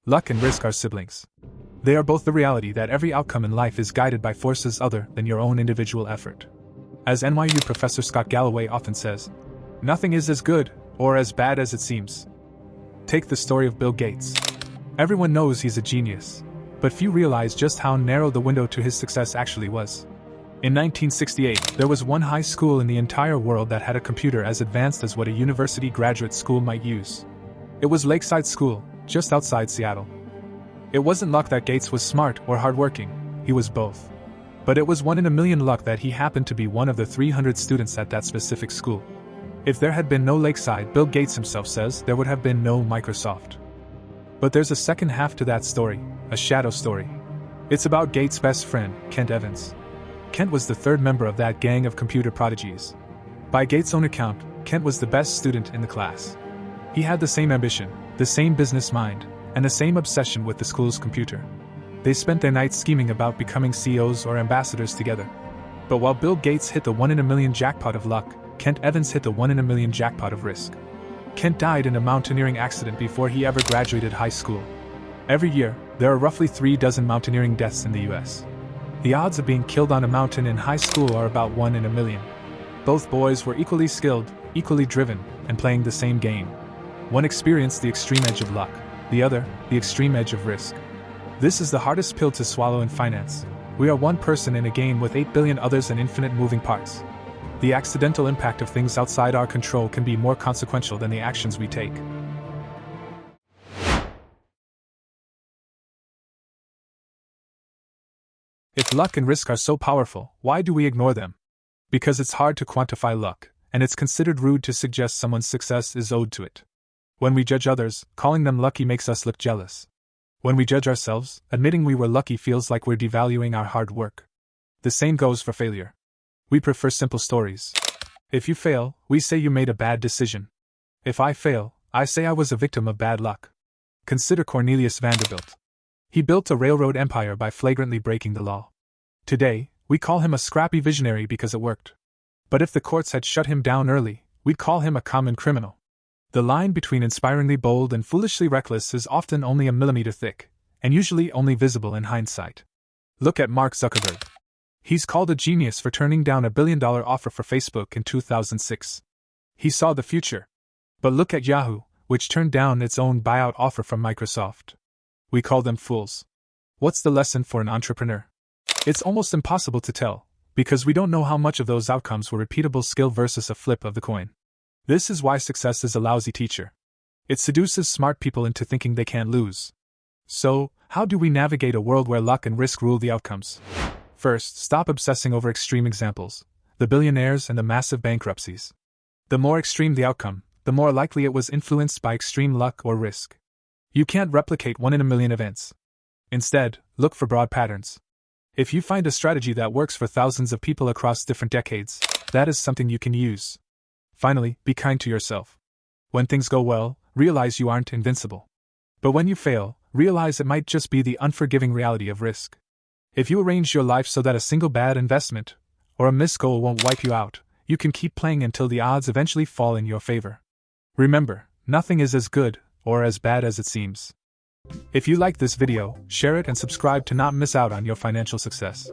Luck and risk are siblings. They are both the reality that every outcome in life is guided by forces other than your own individual effort. As NYU professor Scott Galloway often says, nothing is as good or as bad as it seems. Take the story of Bill Gates. Everyone knows he's a genius, but few realize just how narrow the window to his success actually was. In 1968, there was one high school in the entire world that had a computer as advanced as what a university graduate school might use. It was Lakeside School, just outside Seattle. It wasn't luck that Gates was smart or hardworking, he was both. But it was 1 in a million luck that he happened to be one of the 300 students at that specific school. If there had been no Lakeside, Bill Gates himself says, there would have been no Microsoft. But there's a second half to that story, a shadow story. It's about Gates' best friend, Kent Evans. Kent was the third member of that gang of computer prodigies. By Gates' own account, Kent was the best student in the class. He had the same ambition, the same business mind, and the same obsession with the school's computer. They spent their nights scheming about becoming CEOs or ambassadors together. But while Bill Gates hit the 1 in a million jackpot of luck, Kent Evans hit the 1 in a million jackpot of risk. Kent died in a mountaineering accident before he ever graduated high school. Every year, there are roughly 3 dozen mountaineering deaths in the US. The odds of being killed on a mountain in high school are about 1 in a million. Both boys were equally skilled, equally driven, and playing the same game. One experienced the extreme edge of luck, the other, the extreme edge of risk. This is the hardest pill to swallow in finance. We are one person in a game with 8 billion others and infinite moving parts. The accidental impact of things outside our control can be more consequential than the actions we take. If luck and risk are so powerful, why do we ignore them? Because it's hard to quantify luck, and it's considered rude to suggest someone's success is owed to it. When we judge others, calling them lucky makes us look jealous. When we judge ourselves, admitting we were lucky feels like we're devaluing our hard work. The same goes for failure. We prefer simple stories. If you fail, we say you made a bad decision. If I fail, I say I was a victim of bad luck. Consider Cornelius Vanderbilt. He built a railroad empire by flagrantly breaking the law. Today, we call him a scrappy visionary because it worked. But if the courts had shut him down early, we'd call him a common criminal. The line between inspiringly bold and foolishly reckless is often only a millimeter thick, and usually only visible in hindsight. Look at Mark Zuckerberg. He's called a genius for turning down $1 billion offer for Facebook in 2006. He saw the future. But look at Yahoo, which turned down its own buyout offer from Microsoft. We call them fools. What's the lesson for an entrepreneur? It's almost impossible to tell, because we don't know how much of those outcomes were repeatable skill versus a flip of the coin. This is why success is a lousy teacher. It seduces smart people into thinking they can't lose. So, how do we navigate a world where luck and risk rule the outcomes? First, stop obsessing over extreme examples, the billionaires and the massive bankruptcies. The more extreme the outcome, the more likely it was influenced by extreme luck or risk. You can't replicate 1 in a million events. Instead, look for broad patterns. If you find a strategy that works for thousands of people across different decades, that is something you can use. Finally, be kind to yourself. When things go well, realize you aren't invincible. But when you fail, realize it might just be the unforgiving reality of risk. If you arrange your life so that a single bad investment or a missed goal won't wipe you out, you can keep playing until the odds eventually fall in your favor. Remember, nothing is as good or as bad as it seems. If you like this video, share it and subscribe to not miss out on your financial success.